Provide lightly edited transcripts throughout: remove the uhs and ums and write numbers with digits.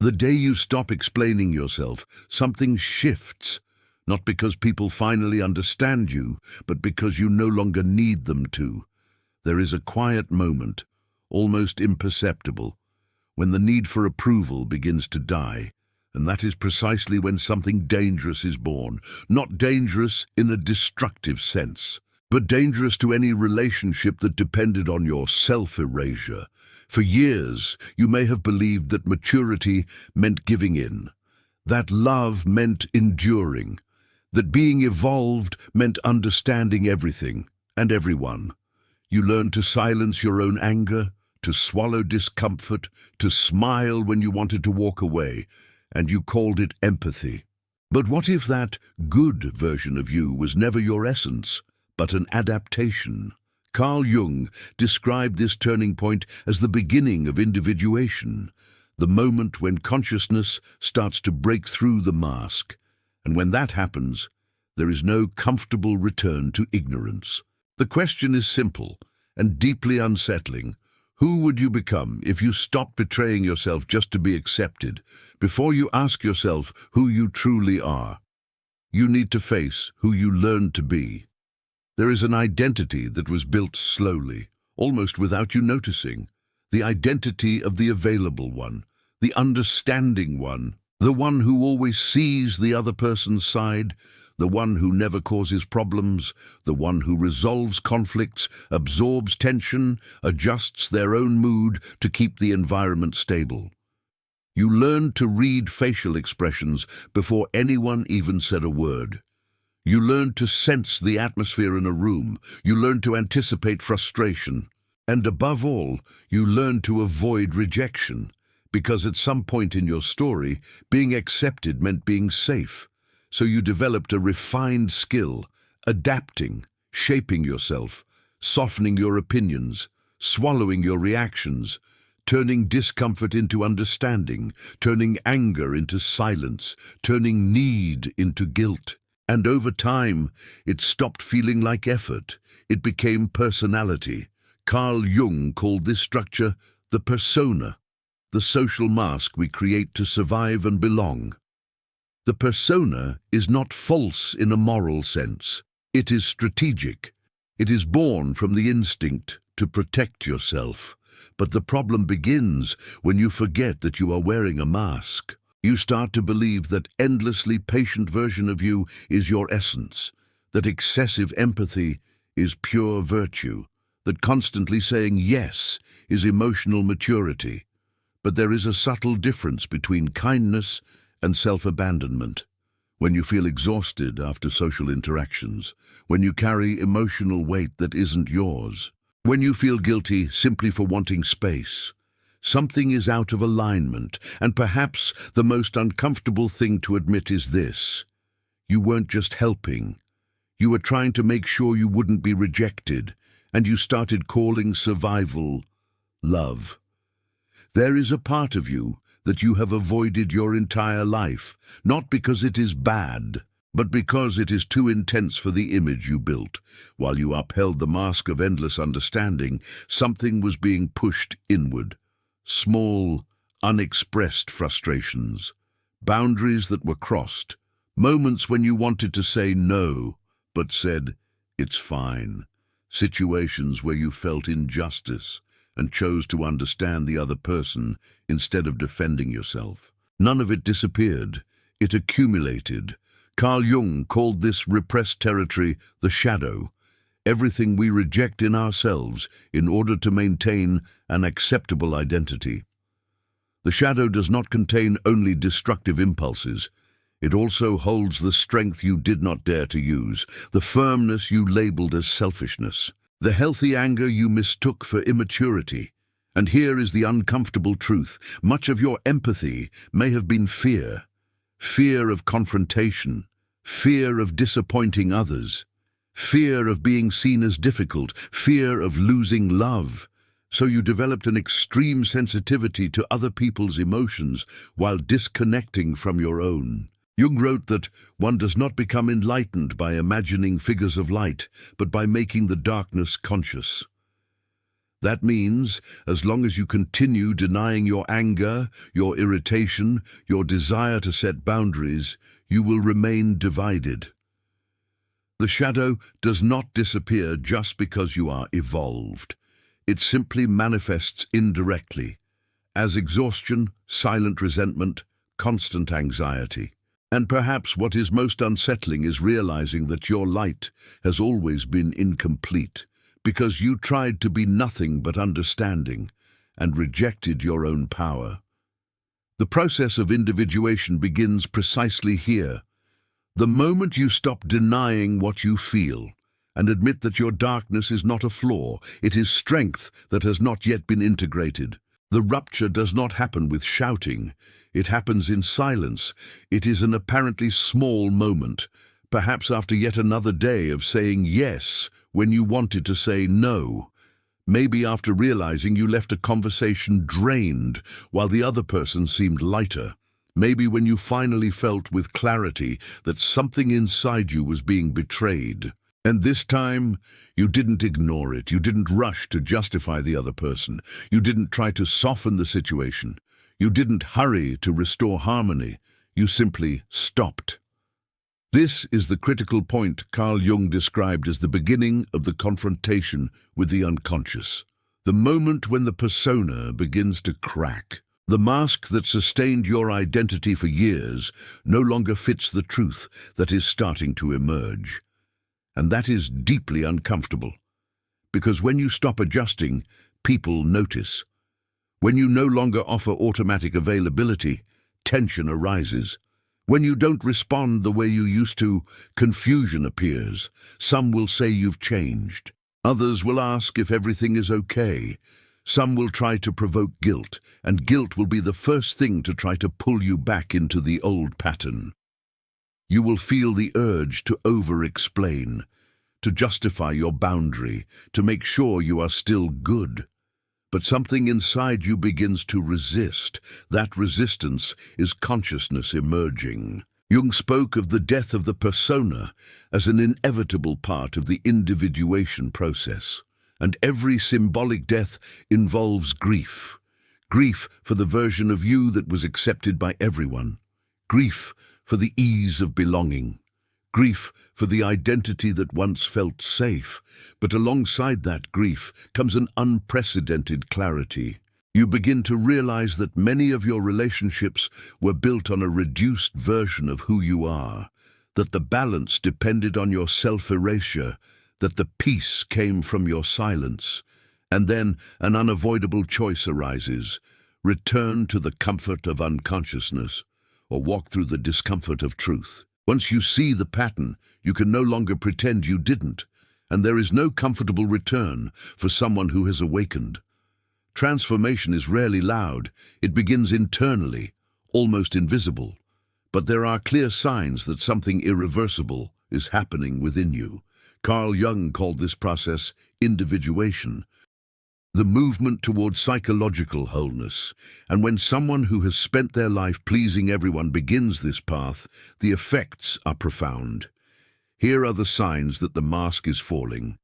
The day you stop explaining yourself, something shifts, not because people finally understand you, but because you no longer need them to. There is a quiet moment, almost imperceptible, when the need for approval begins to die, and that is precisely when something dangerous is born. Not dangerous in a destructive sense, but dangerous to any relationship that depended on your self-erasure. For years, you may have believed that maturity meant giving in, that love meant enduring, that being evolved meant understanding everything and everyone. You learned to silence your own anger, to swallow discomfort, to smile when you wanted to walk away, and you called it empathy. But what if that good version of you was never your essence, but an adaptation? Carl Jung described this turning point as the beginning of individuation, the moment when consciousness starts to break through the mask. And when that happens, there is no comfortable return to ignorance. The question is simple and deeply unsettling. Who would you become if you stopped betraying yourself just to be accepted? Before you ask yourself who you truly are, you need to face who you learned to be. There is an identity that was built slowly, almost without you noticing. The identity of the available one, the understanding one, the one who always sees the other person's side, the one who never causes problems, the one who resolves conflicts, absorbs tension, adjusts their own mood to keep the environment stable. You learned to read facial expressions before anyone even said a word. You learned to sense the atmosphere in a room. You learned to anticipate frustration. And above all, you learned to avoid rejection, because at some point in your story, being accepted meant being safe. So you developed a refined skill, adapting, shaping yourself, softening your opinions, swallowing your reactions, turning discomfort into understanding, turning anger into silence, turning need into guilt. And over time, it stopped feeling like effort. It became personality. Carl Jung called this structure the persona, the social mask we create to survive and belong. The persona is not false in a moral sense. It is strategic. It is born from the instinct to protect yourself. But the problem begins when you forget that you are wearing a mask. You start to believe that endlessly patient version of you is your essence, that excessive empathy is pure virtue, that constantly saying yes is emotional maturity. But there is a subtle difference between kindness and self-abandonment. When you feel exhausted after social interactions, when you carry emotional weight that isn't yours, when you feel guilty simply for wanting space, something is out of alignment, and perhaps the most uncomfortable thing to admit is this: you weren't just helping. You were trying to make sure you wouldn't be rejected, and you started calling survival love. There is a part of you that you have avoided your entire life, not because it is bad, but because it is too intense for the image you built. While you upheld the mask of endless understanding, something was being pushed inward. Small, unexpressed frustrations, boundaries that were crossed, moments when you wanted to say no, but said, "It's fine," situations where you felt injustice and chose to understand the other person instead of defending yourself. None of it disappeared. It accumulated. Carl Jung called this repressed territory the shadow, everything we reject in ourselves in order to maintain an acceptable identity. The shadow does not contain only destructive impulses. It also holds the strength you did not dare to use, the firmness you labeled as selfishness, the healthy anger you mistook for immaturity. And here is the uncomfortable truth: much of your empathy may have been fear. Fear of confrontation, fear of disappointing others, fear of being seen as difficult, fear of losing love. So you developed an extreme sensitivity to other people's emotions while disconnecting from your own. Jung wrote that one does not become enlightened by imagining figures of light, but by making the darkness conscious. That means, as long as you continue denying your anger, your irritation, your desire to set boundaries, you will remain divided. The shadow does not disappear just because you are evolved. It simply manifests indirectly, as exhaustion, silent resentment, constant anxiety. And perhaps what is most unsettling is realizing that your light has always been incomplete, because you tried to be nothing but understanding and rejected your own power. The process of individuation begins precisely here. The moment you stop denying what you feel and admit that your darkness is not a flaw, it is strength that has not yet been integrated. The rupture does not happen with shouting. It happens in silence. It is an apparently small moment, perhaps after yet another day of saying yes when you wanted to say no. Maybe after realizing you left a conversation drained while the other person seemed lighter. Maybe when you finally felt with clarity that something inside you was being betrayed. And this time, you didn't ignore it. You didn't rush to justify the other person. You didn't try to soften the situation. You didn't hurry to restore harmony. You simply stopped. This is the critical point Carl Jung described as the beginning of the confrontation with the unconscious. The moment when the persona begins to crack. The mask that sustained your identity for years no longer fits the truth that is starting to emerge. And that is deeply uncomfortable. Because when you stop adjusting, people notice. When you no longer offer automatic availability, tension arises. When you don't respond the way you used to, confusion appears. Some will say you've changed. Others will ask if everything is okay. Some will try to provoke guilt, and guilt will be the first thing to try to pull you back into the old pattern. You will feel the urge to over-explain, to justify your boundary, to make sure you are still good. But something inside you begins to resist. That resistance is consciousness emerging. Jung spoke of the death of the persona as an inevitable part of the individuation process. And every symbolic death involves grief. Grief for the version of you that was accepted by everyone. Grief for the ease of belonging. Grief for the identity that once felt safe. But alongside that grief comes an unprecedented clarity. You begin to realize that many of your relationships were built on a reduced version of who you are, that the balance depended on your self-erasure, that the peace came from your silence. And then an unavoidable choice arises. Return to the comfort of unconsciousness, or walk through the discomfort of truth. Once you see the pattern, you can no longer pretend you didn't, and there is no comfortable return for someone who has awakened. Transformation is rarely loud. It begins internally, almost invisible. But there are clear signs that something irreversible is happening within you. Carl Jung called this process individuation, the movement towards psychological wholeness. And when someone who has spent their life pleasing everyone begins this path, the effects are profound. Here are the signs that the mask is falling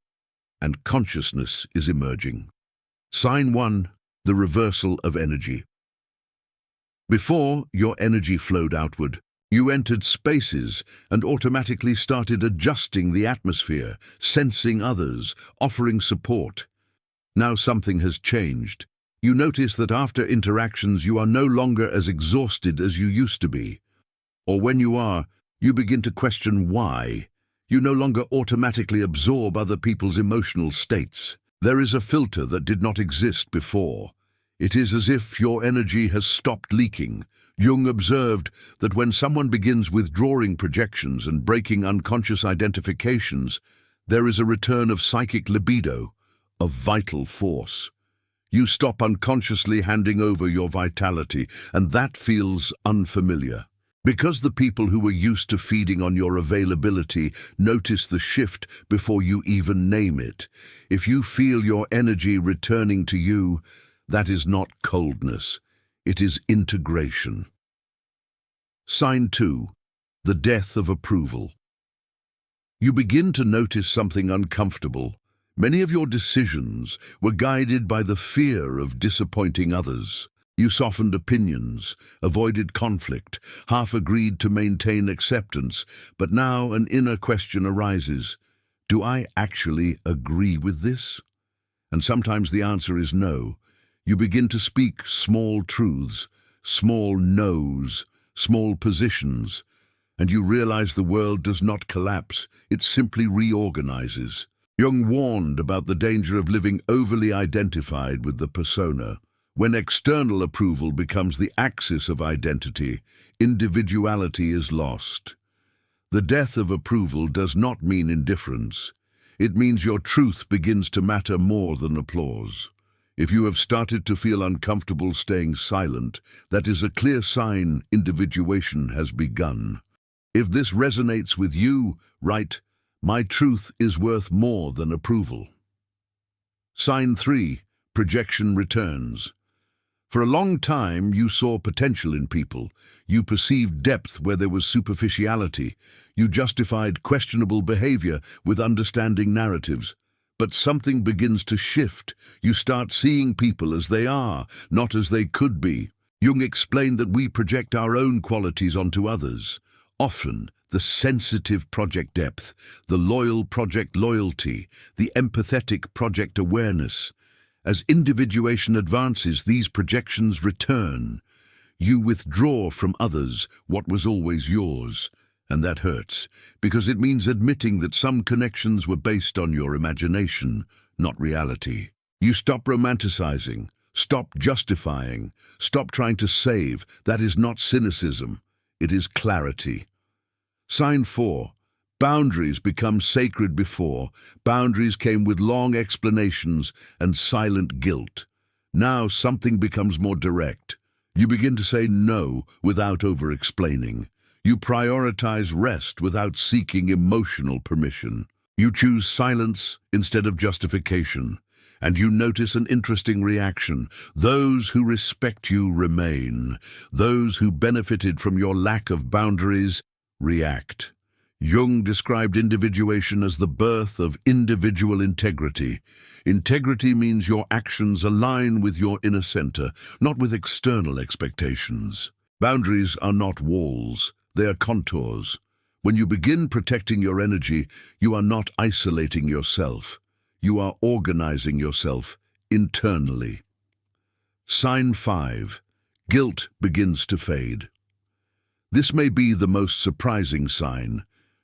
and consciousness is emerging. Sign 1, the reversal of energy. Before, your energy flowed outward. You entered spaces and automatically started adjusting the atmosphere, sensing others, offering support. Now something has changed. You notice that after interactions you are no longer as exhausted as you used to be. Or when you are, you begin to question why. You no longer automatically absorb other people's emotional states. There is a filter that did not exist before. It is as if your energy has stopped leaking. Jung observed that when someone begins withdrawing projections and breaking unconscious identifications, there is a return of psychic libido, of vital force. You stop unconsciously handing over your vitality, and that feels unfamiliar. Because the people who were used to feeding on your availability notice the shift before you even name it. If you feel your energy returning to you, that is not coldness. It is integration. Sign 2, the death of approval. You begin to notice something uncomfortable. Many of your decisions were guided by the fear of disappointing others. You softened opinions, avoided conflict, half agreed to maintain acceptance, but now an inner question arises. Do I actually agree with this? And sometimes the answer is no. You begin to speak small truths, small no's, small positions, and you realize the world does not collapse, it simply reorganizes. Jung warned about the danger of living overly identified with the persona. When external approval becomes the axis of identity, individuality is lost. The death of approval does not mean indifference. It means your truth begins to matter more than applause. If you have started to feel uncomfortable staying silent, that is a clear sign individuation has begun. If this resonates with you, write, "My truth is worth more than approval." Sign 3. Projection returns. For a long time, you saw potential in people. You perceived depth where there was superficiality. You justified questionable behavior with understanding narratives. But something begins to shift. You start seeing people as they are, not as they could be. Jung explained that we project our own qualities onto others. Often, the sensitive project depth, the loyal project loyalty, the empathetic project awareness. As individuation advances, these projections return. You withdraw from others what was always yours, and that hurts, because it means admitting that some connections were based on your imagination, not reality. You stop romanticizing, stop justifying, stop trying to save. That is not cynicism, it is clarity. Sign 4. Boundaries become sacred before. Boundaries came with long explanations and silent guilt. Now something becomes more direct. You begin to say no without over-explaining. You prioritize rest without seeking emotional permission. You choose silence instead of justification. And you notice an interesting reaction. Those who respect you remain. Those who benefited from your lack of boundaries react. Jung described individuation as the birth of individual integrity. Integrity means your actions align with your inner center, not with external expectations. Boundaries are not walls, they are contours. When you begin protecting your energy, you are not isolating yourself. You are organizing yourself internally. Sign 5. Guilt begins to fade. This may be the most surprising sign.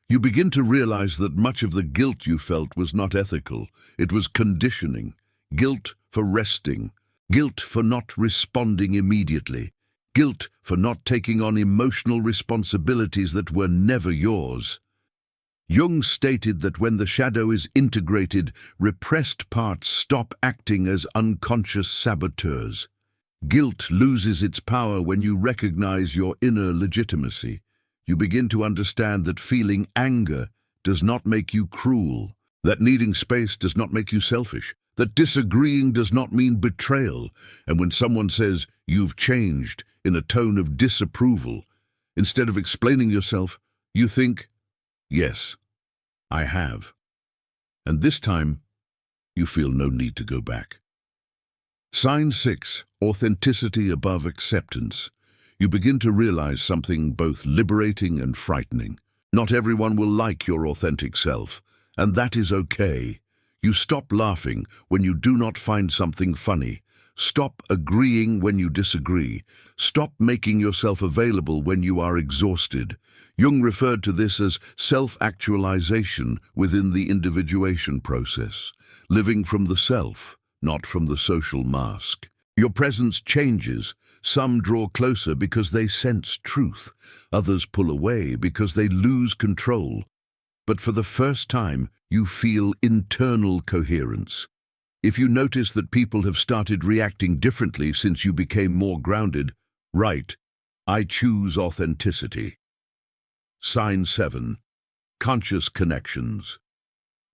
You begin to realize that much of the guilt you felt was not ethical. It was conditioning. Guilt for resting. Guilt for not responding immediately. Guilt for not taking on emotional responsibilities that were never yours. Jung stated that when the shadow is integrated, repressed parts stop acting as unconscious saboteurs. Guilt loses its power when you recognize your inner legitimacy. You begin to understand that feeling anger does not make you cruel, that needing space does not make you selfish, that disagreeing does not mean betrayal. And when someone says, "You've changed," in a tone of disapproval, instead of explaining yourself, you think, "Yes, I have." And this time, you feel no need to go back. Sign 6. Authenticity above acceptance. You begin to realize something both liberating and frightening. Not everyone will like your authentic self, and that is okay. You stop laughing when you do not find something funny. Stop agreeing when you disagree. Stop making yourself available when you are exhausted. Jung referred to this as self-actualization within the individuation process, living from the self, not from the social mask. Your presence changes. Some draw closer because they sense truth. Others pull away because they lose control. But for the first time, you feel internal coherence. If you notice that people have started reacting differently since you became more grounded, write, "I choose authenticity." Sign 7. Conscious connections.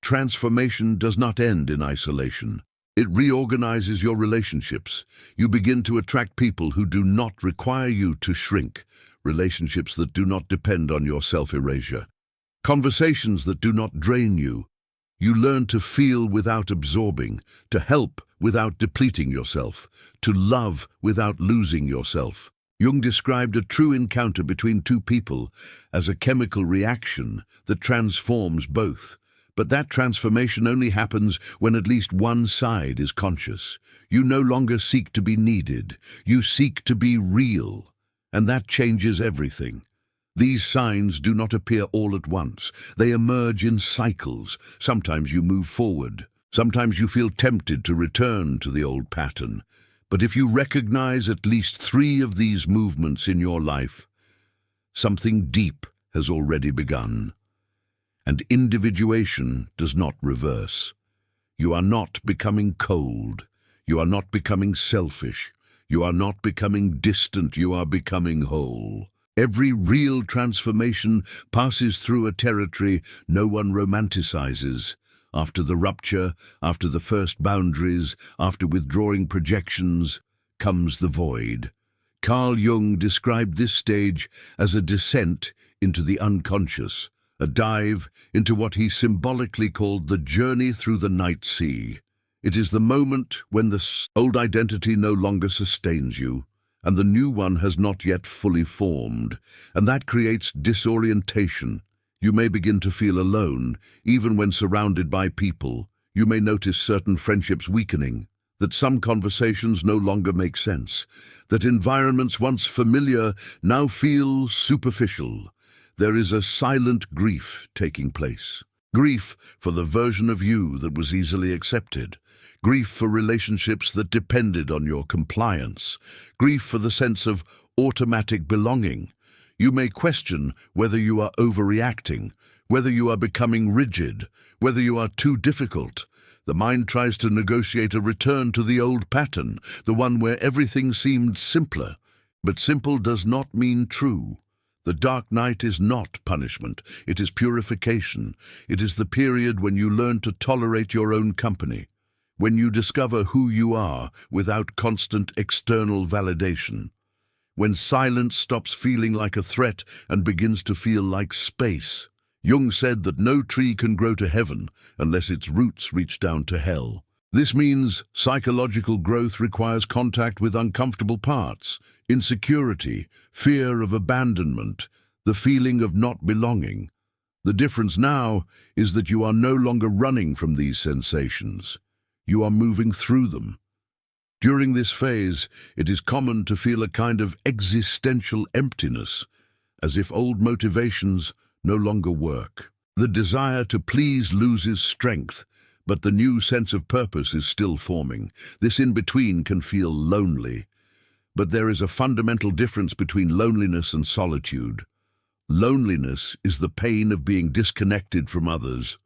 Transformation does not end in isolation. It reorganizes your relationships. You begin to attract people who do not require you to shrink, relationships that do not depend on your self-erasure, conversations that do not drain you, You learn to feel without absorbing, to help without depleting yourself, to love without losing yourself. Jung described a true encounter between two people as a chemical reaction that transforms both. But that transformation only happens when at least one side is conscious. You no longer seek to be needed. You seek to be real. And that changes everything. These signs do not appear all at once. They emerge in cycles. Sometimes you move forward. Sometimes you feel tempted to return to the old pattern. But if you recognize at least 3 of these movements in your life, something deep has already begun. And individuation does not reverse. You are not becoming cold. You are not becoming selfish. You are not becoming distant. You are becoming whole. Every real transformation passes through a territory no one romanticizes. After the rupture, after the first boundaries, after withdrawing projections, comes the void. Carl Jung described this stage as a descent into the unconscious, a dive into what he symbolically called the journey through the night sea. It is the moment when the old identity no longer sustains you, and the new one has not yet fully formed, and that creates disorientation. You may begin to feel alone, even when surrounded by people. You may notice certain friendships weakening, that some conversations no longer make sense, that environments once familiar now feel superficial. There is a silent grief taking place. Grief for the version of you that was easily accepted. Grief for relationships that depended on your compliance. Grief for the sense of automatic belonging. You may question whether you are overreacting, whether you are becoming rigid, whether you are too difficult. The mind tries to negotiate a return to the old pattern, the one where everything seemed simpler. But simple does not mean true. The dark night is not punishment, it is purification. It is the period when you learn to tolerate your own company, when you discover who you are without constant external validation, when silence stops feeling like a threat and begins to feel like space. Jung said that no tree can grow to heaven unless its roots reach down to hell. This means psychological growth requires contact with uncomfortable parts, insecurity, fear of abandonment, the feeling of not belonging. The difference now is that you are no longer running from these sensations. You are moving through them. During this phase, it is common to feel a kind of existential emptiness, as if old motivations no longer work. The desire to please loses strength, but the new sense of purpose is still forming. This in-between can feel lonely. But there is a fundamental difference between loneliness and solitude. Loneliness is the pain of being disconnected from others.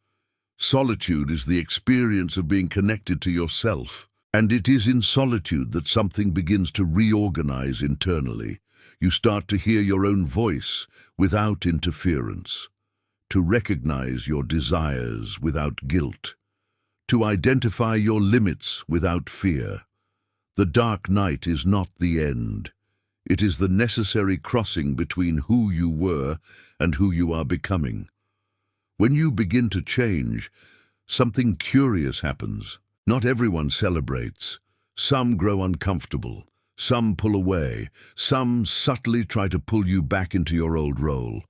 Solitude is the experience of being connected to yourself. And it is in solitude that something begins to reorganize internally. You start to hear your own voice without interference, to recognize your desires without guilt, to identify your limits without fear. The dark night is not the end. It is the necessary crossing between who you were and who you are becoming. When you begin to change, something curious happens. Not everyone celebrates. Some grow uncomfortable. Some pull away. Some subtly try to pull you back into your old role.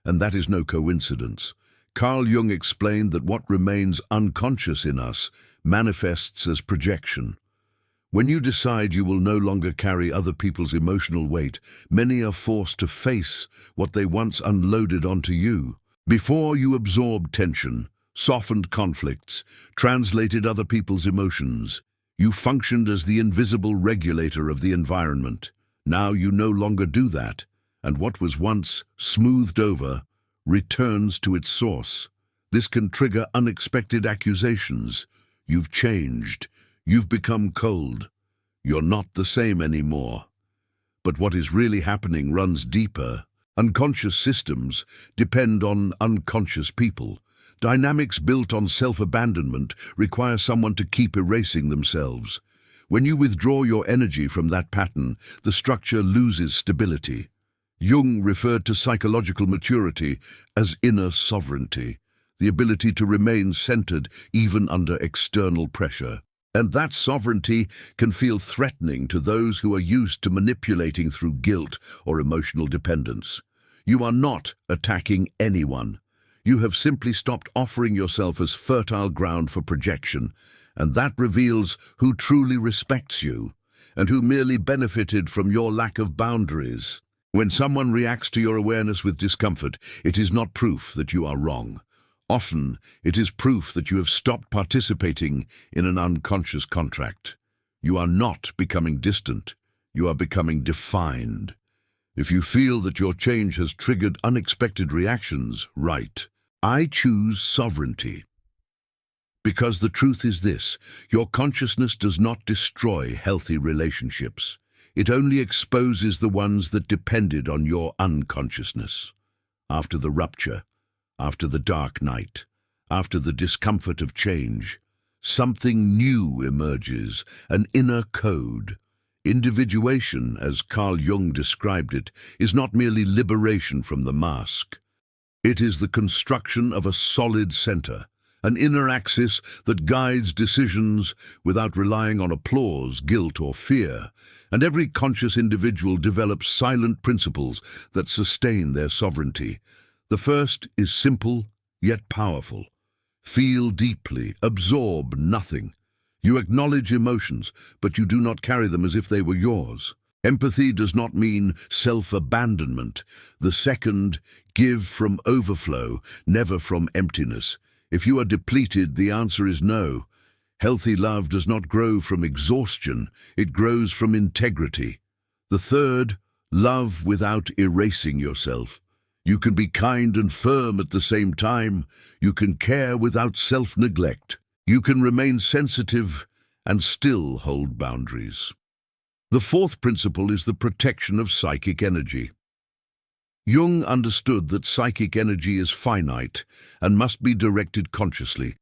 And that is no coincidence. Carl Jung explained that what remains unconscious in us manifests as projection. When you decide you will no longer carry other people's emotional weight, many are forced to face what they once unloaded onto you. Before you absorbed tension, softened conflicts, translated other people's emotions, you functioned as the invisible regulator of the environment. Now you no longer do that, and what was once smoothed over returns to its source. This can trigger unexpected accusations. You've changed. You've become cold. You're not the same anymore. But what is really happening runs deeper. Unconscious systems depend on unconscious people. Dynamics built on self-abandonment require someone to keep erasing themselves. When you withdraw your energy from that pattern, the structure loses stability. Jung referred to psychological maturity as inner sovereignty. the ability to remain centered even under external pressure. And that sovereignty can feel threatening to those who are used to manipulating through guilt or emotional dependence. You are not attacking anyone. You have simply stopped offering yourself as fertile ground for projection, and that reveals who truly respects you and who merely benefited from your lack of boundaries. When someone reacts to your awareness with discomfort, it is not proof that you are wrong. Often, it is proof that you have stopped participating in an unconscious contract. You are not becoming distant. You are becoming defined. If you feel that your change has triggered unexpected reactions, write, "I choose sovereignty." Because the truth is this: your consciousness does not destroy healthy relationships. It only exposes the ones that depended on your unconsciousness. After the rupture, after the dark night, after the discomfort of change, something new emerges, an inner code. Individuation, as Carl Jung described it, is not merely liberation from the mask. It is the construction of a solid center, an inner axis that guides decisions without relying on applause, guilt, or fear. And every conscious individual develops silent principles that sustain their sovereignty. The first is simple, yet powerful. Feel deeply, absorb nothing. You acknowledge emotions, but you do not carry them as if they were yours. Empathy does not mean self-abandonment. The second, give from overflow, never from emptiness. If you are depleted, the answer is no. Healthy love does not grow from exhaustion, it grows from integrity. The third, love without erasing yourself. You can be kind and firm at the same time. You can care without self-neglect. You can remain sensitive and still hold boundaries. The fourth principle is the protection of psychic energy. Jung understood that psychic energy is finite and must be directed consciously.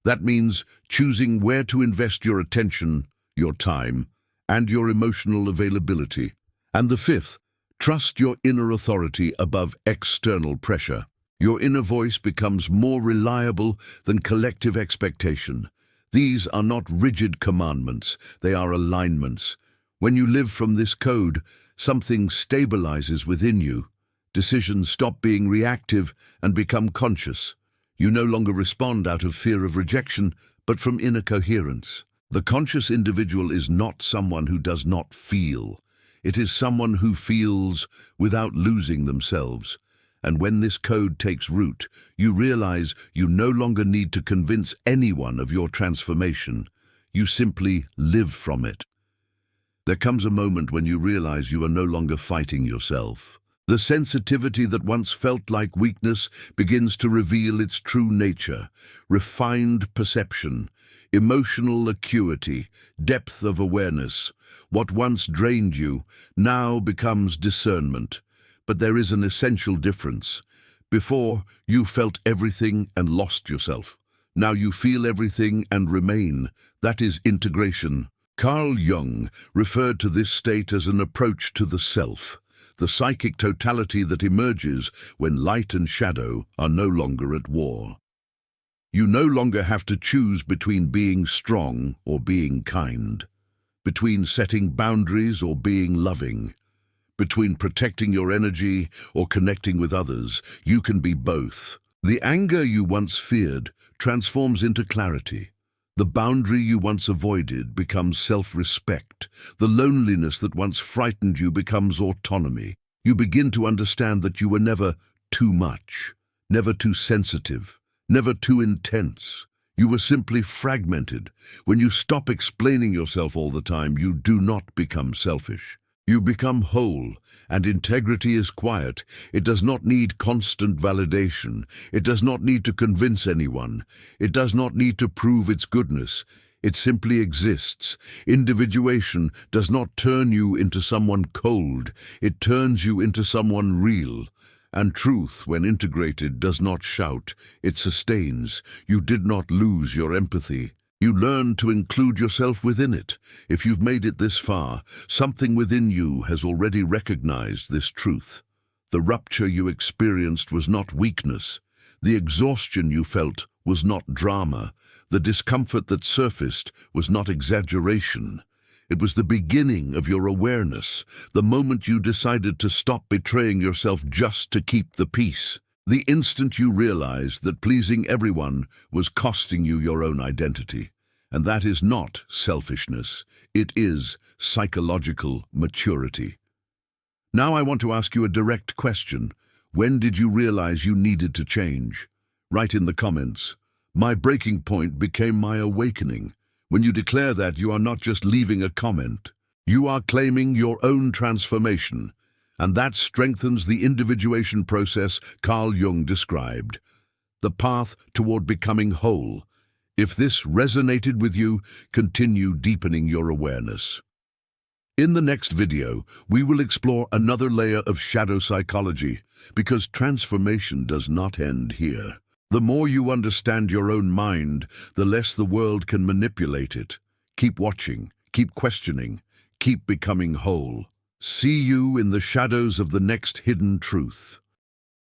That means choosing where to invest your attention, your time, and your emotional availability. And the fifth, trust your inner authority above external pressure. Your inner voice becomes more reliable than collective expectation. These are not rigid commandments, they are alignments. When you live from this code, something stabilizes within you. Decisions stop being reactive and become conscious. You no longer respond out of fear of rejection, but from inner coherence. The conscious individual is not someone who does not feel. It is someone who feels without losing themselves. And when this code takes root, you realize you no longer need to convince anyone of your transformation. You simply live from it. There comes a moment when you realize you are no longer fighting yourself. The sensitivity that once felt like weakness begins to reveal its true nature: refined perception, emotional acuity, depth of awareness. What once drained you now becomes discernment. But there is an essential difference. Before, you felt everything and lost yourself. Now you feel everything and remain. That is integration. Carl Jung referred to this state as an approach to the self, the psychic totality that emerges when light and shadow are no longer at war. You no longer have to choose between being strong or being kind, between setting boundaries or being loving, between protecting your energy or connecting with others. You can be both. The anger you once feared transforms into clarity. The boundary you once avoided becomes self-respect. The loneliness that once frightened you becomes autonomy. You begin to understand that you were never too much, never too sensitive, never too intense. You were simply fragmented. When you stop explaining yourself all the time, you do not become selfish. You become whole, and integrity is quiet. It does not need constant validation. It does not need to convince anyone. It does not need to prove its goodness. It simply exists. Individuation does not turn you into someone cold. It turns you into someone real. And truth, when integrated, does not shout. It sustains. You did not lose your empathy. You learn to include yourself within it. If you've made it this far, something within you has already recognized this truth. The rupture you experienced was not weakness. The exhaustion you felt was not drama. The discomfort that surfaced was not exaggeration. It was the beginning of your awareness, the moment you decided to stop betraying yourself just to keep the peace. The instant you realized that pleasing everyone was costing you your own identity. And that is not selfishness. It is psychological maturity. Now I want to ask you a direct question. When did you realize you needed to change? Write in the comments. My breaking point became my awakening. When you declare that, you are not just leaving a comment. You are claiming your own transformation. And that strengthens the individuation process Carl Jung described. The path toward becoming whole. If this resonated with you, continue deepening your awareness. In the next video, we will explore another layer of shadow psychology, because transformation does not end here. The more you understand your own mind, the less the world can manipulate it. Keep watching, keep questioning, keep becoming whole. See you in the shadows of the next hidden truth.